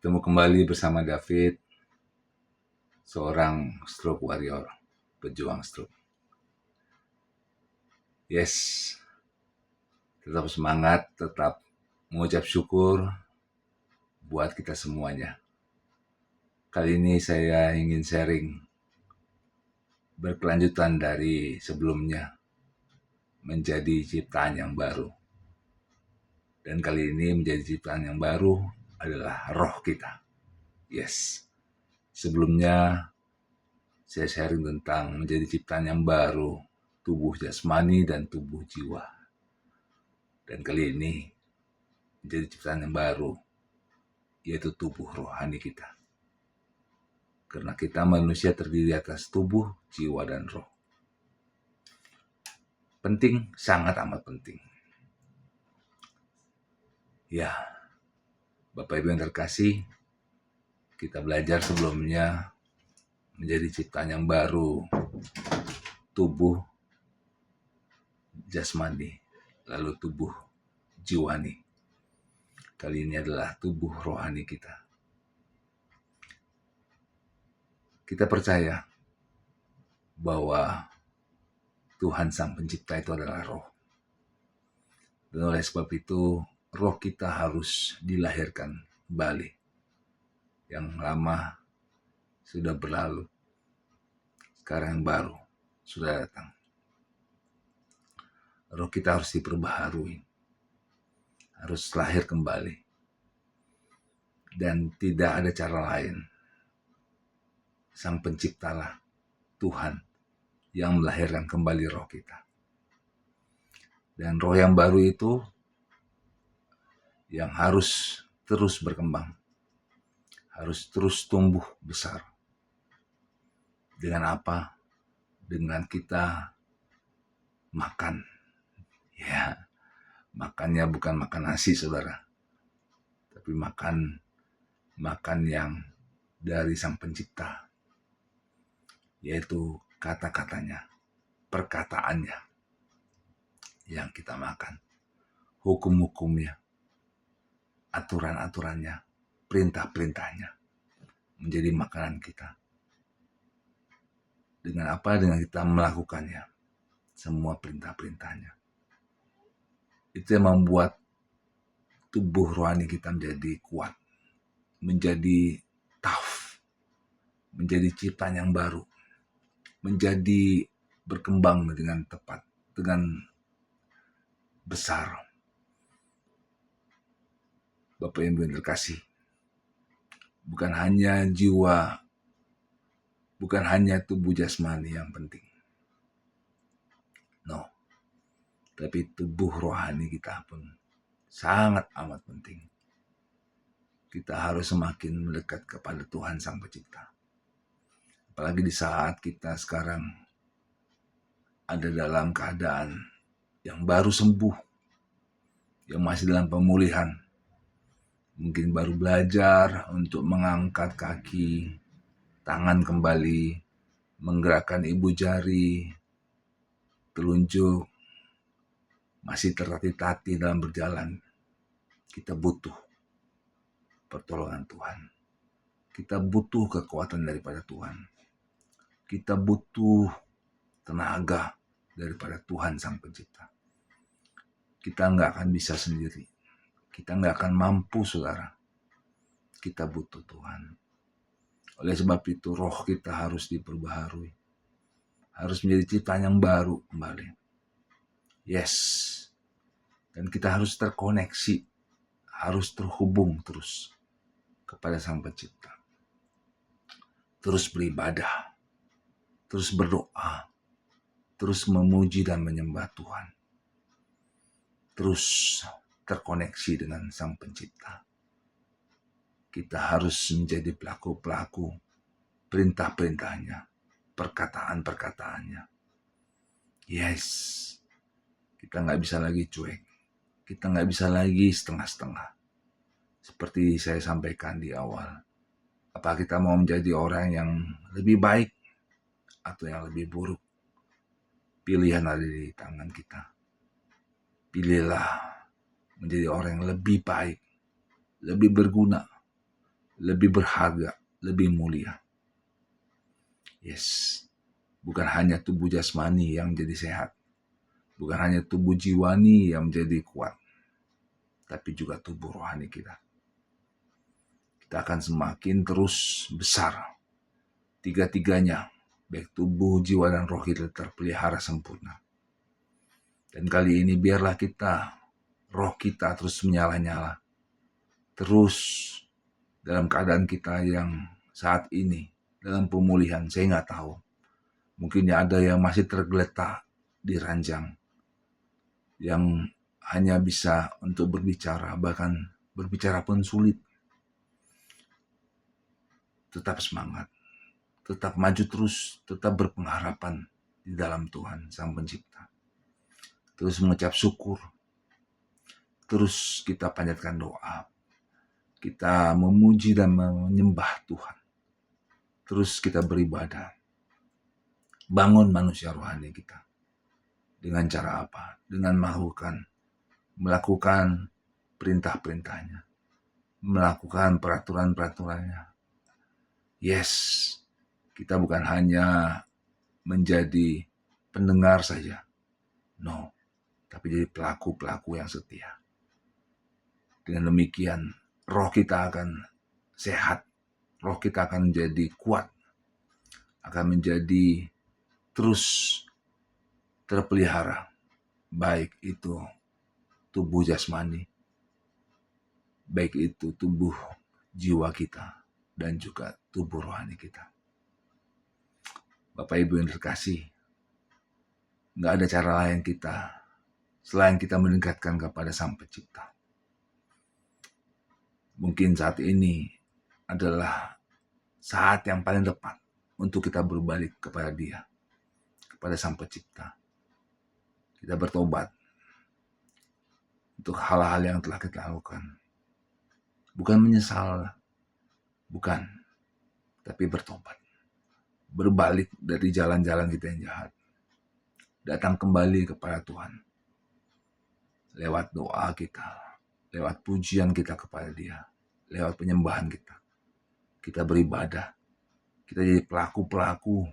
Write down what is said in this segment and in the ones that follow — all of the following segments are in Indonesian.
Bertemu kembali bersama David, seorang stroke warrior, pejuang stroke. Yes, tetap semangat, tetap mengucap syukur buat kita semuanya. Kali ini saya ingin sharing berkelanjutan dari sebelumnya, menjadi ciptaan yang baru. Dan kali ini menjadi ciptaan yang baru adalah roh kita. Yes, sebelumnya saya sharing tentang menjadi ciptaan yang baru, tubuh jasmani dan tubuh jiwa. Dan kali ini menjadi ciptaan yang baru, yaitu tubuh rohani kita. Karena kita manusia terdiri atas tubuh, jiwa, dan roh. Penting, sangat amat penting. Ya, Bapak Ibu yang terkasih, kita belajar sebelumnya menjadi ciptaan yang baru, tubuh jasmani, lalu tubuh jiwani. Kali ini adalah tubuh rohani kita. Kita percaya bahwa Tuhan Sang Pencipta itu adalah roh. Dan oleh sebab itu, roh kita harus dilahirkan kembali. Yang lama sudah berlalu, sekarang yang baru sudah datang. Roh kita harus diperbaharui, harus lahir kembali. Dan tidak ada cara lain. Sang Penciptalah, Tuhan, yang melahirkan kembali roh kita. Dan roh yang baru itu yang harus terus berkembang, harus terus tumbuh besar. Dengan apa? Dengan kita makan. Ya, makannya bukan makan nasi, saudara, tapi makan yang dari Sang Pencipta, yaitu kata-katanya, perkataannya yang kita makan, hukum-hukumnya, aturan-aturannya, perintah-perintahnya menjadi makanan kita. Dengan apa? Dengan kita melakukannya, semua perintah-perintahnya. Itu yang membuat tubuh rohani kita menjadi kuat, menjadi tough, menjadi ciptaan yang baru, menjadi berkembang dengan tepat, dengan besar. Bapak Ibu yang terkasih, bukan hanya jiwa, bukan hanya tubuh jasmani yang penting. No, tapi tubuh rohani kita pun sangat amat penting. Kita harus semakin mendekat kepada Tuhan Sang Pencipta. Apalagi di saat kita sekarang ada dalam keadaan yang baru sembuh, yang masih dalam pemulihan, mungkin baru belajar untuk mengangkat kaki, tangan kembali, menggerakkan ibu jari, telunjuk, masih tertatih-tatih dalam berjalan. Kita butuh pertolongan Tuhan. Kita butuh kekuatan daripada Tuhan. Kita butuh tenaga daripada Tuhan Sang Pencipta. Kita nggak akan bisa sendiri. Kita nggak akan mampu, saudara. Kita butuh Tuhan. Oleh sebab itu, roh kita harus diperbaharui. Harus menjadi ciptaan yang baru kembali. Yes. Dan kita harus terkoneksi. Harus terhubung terus kepada Sang Pencipta. Terus beribadah. Terus berdoa. Terus memuji dan menyembah Tuhan. Terus terkoneksi dengan Sang Pencipta. Kita harus menjadi pelaku-pelaku perintah-perintahnya, perkataan-perkataannya. Yes, kita nggak bisa lagi cuek. Kita nggak bisa lagi setengah-setengah. Seperti saya sampaikan di awal. Apa kita mau menjadi orang yang lebih baik atau yang lebih buruk? Pilihan ada di tangan kita. Pilihlah menjadi orang yang lebih baik, lebih berguna, lebih berharga, lebih mulia. Yes, bukan hanya tubuh jasmani yang menjadi sehat, bukan hanya tubuh jiwani yang menjadi kuat, tapi juga tubuh rohani kita. Kita akan semakin terus besar. Tiga-tiganya, baik tubuh, jiwa, dan roh kita terpelihara sempurna. Dan kali ini biarlah roh kita terus menyala-nyala. Terus dalam keadaan kita yang saat ini, dalam pemulihan, saya nggak tahu. Mungkin ada yang masih tergeletak di ranjang, yang hanya bisa untuk berbicara, bahkan berbicara pun sulit. Tetap semangat, tetap maju terus, tetap berpengharapan di dalam Tuhan Sang Pencipta. Terus mengucap syukur, terus kita panjatkan doa, kita memuji dan menyembah Tuhan. Terus kita beribadah, bangun manusia rohani kita. Dengan cara apa? Dengan melakukan perintah-perintahnya, melakukan peraturan-peraturannya. Yes, kita bukan hanya menjadi pendengar saja, no, tapi jadi pelaku-pelaku yang setia. Dengan demikian, roh kita akan sehat, roh kita akan menjadi kuat, akan menjadi terus terpelihara, baik itu tubuh jasmani, baik itu tubuh jiwa kita, dan juga tubuh rohani kita. Bapak Ibu yang terkasih, nggak ada cara lain kita selain kita meningkatkan kepada Sang Pencipta. Mungkin saat ini adalah saat yang paling tepat untuk kita berbalik kepada Dia, kepada Sang Pencipta. Kita bertobat untuk hal-hal yang telah kita lakukan. Bukan menyesal, bukan, tapi bertobat. Berbalik dari jalan-jalan kita yang jahat. Datang kembali kepada Tuhan. Lewat doa kita, lewat pujian kita kepada Dia, lewat penyembahan kita. Kita beribadah, kita jadi pelaku-pelaku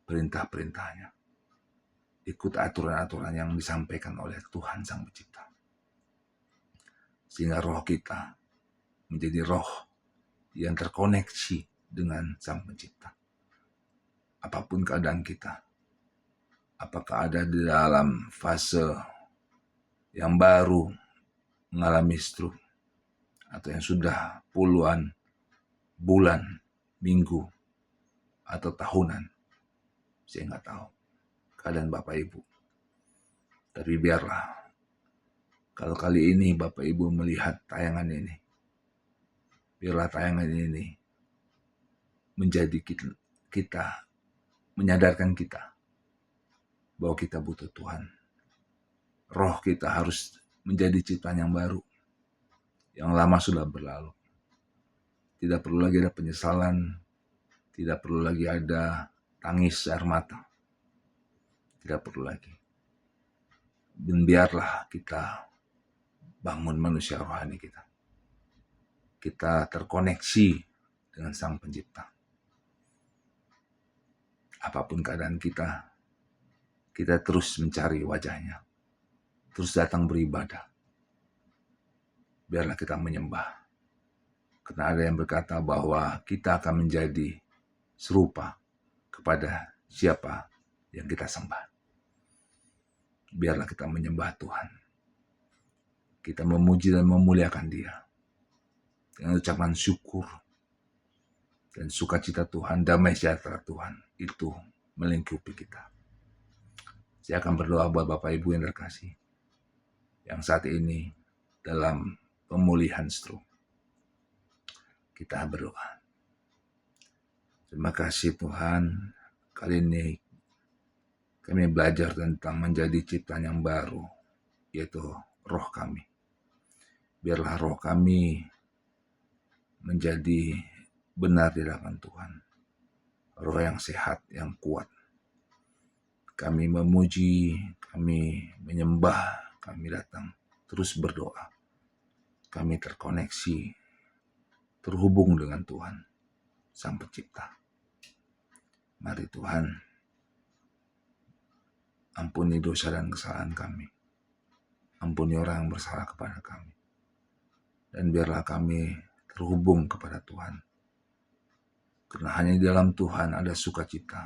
perintah-perintahnya. Ikut aturan-aturan yang disampaikan oleh Tuhan Sang Pencipta. Sehingga roh kita menjadi roh yang terkoneksi dengan Sang Pencipta. Apapun keadaan kita, apakah ada di dalam fase yang baru mengalami stroke, atau yang sudah puluhan bulan, minggu, atau tahunan, saya nggak tahu keadaan Bapak Ibu. Tapi biarlah, kalau kali ini Bapak Ibu melihat tayangan ini, biarlah tayangan ini menjadi kita menyadarkan kita bahwa kita butuh Tuhan. Roh kita harus menjadi ciptaan yang baru. Yang lama sudah berlalu. Tidak perlu lagi ada penyesalan. Tidak perlu lagi ada tangis air mata. Tidak perlu lagi. Dan biarlah kita bangun manusia rohani kita. Kita terkoneksi dengan Sang Pencipta. Apapun keadaan kita terus mencari wajahnya. Terus datang beribadah. Biarlah kita menyembah. Karena ada yang berkata bahwa kita akan menjadi serupa kepada siapa yang kita sembah. Biarlah kita menyembah Tuhan. Kita memuji dan memuliakan Dia. Dengan ucapan syukur dan sukacita Tuhan, damai sejahtera Tuhan itu melingkupi kita. Saya akan berdoa buat Bapak Ibu yang terkasih, yang saat ini dalam pemulihan stroke. Kita berdoa. Terima kasih Tuhan, kali ini kami belajar tentang menjadi ciptaan yang baru, yaitu roh kami. Biarlah roh kami menjadi benar di hadapan Tuhan. Roh yang sehat, yang kuat. Kami memuji, kami menyembah, kami datang terus berdoa. Kami terkoneksi terhubung dengan Tuhan, Sang Pencipta. Mari Tuhan, ampuni dosa dan kesalahan kami. Ampuni orang yang bersalah kepada kami. Dan biarlah kami terhubung kepada Tuhan. Karena hanya di dalam Tuhan ada sukacita,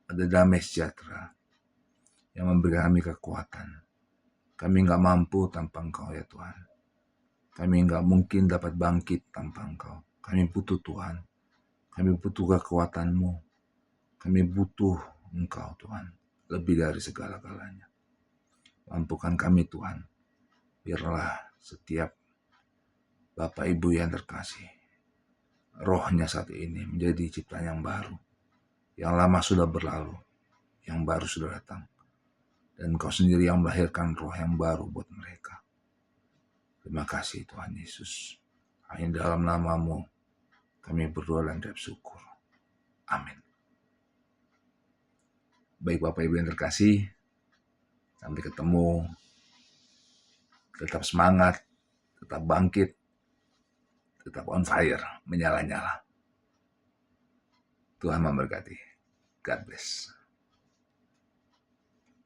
ada damai sejahtera yang memberi kami kekuatan. Kami nggak mampu tanpa Engkau ya Tuhan. Kami nggak mungkin dapat bangkit tanpa Engkau. Kami butuh Tuhan. Kami butuh kekuatan-Mu. Kami butuh Engkau Tuhan. Lebih dari segala-galanya. Mampukan kami Tuhan. Biarlah setiap Bapak Ibu yang terkasih, rohnya saat ini menjadi ciptaan yang baru. Yang lama sudah berlalu, yang baru sudah datang. Dan Engkau sendiri yang melahirkan roh yang baru buat mereka. Terima kasih Tuhan Yesus. Hanya dalam nama-Mu kami berdoa dan bersyukur. Amin. Baik Bapak Ibu yang terkasih, sampai ketemu. Tetap semangat, tetap bangkit, tetap on fire, menyala-nyala. Tuhan memberkati. God bless.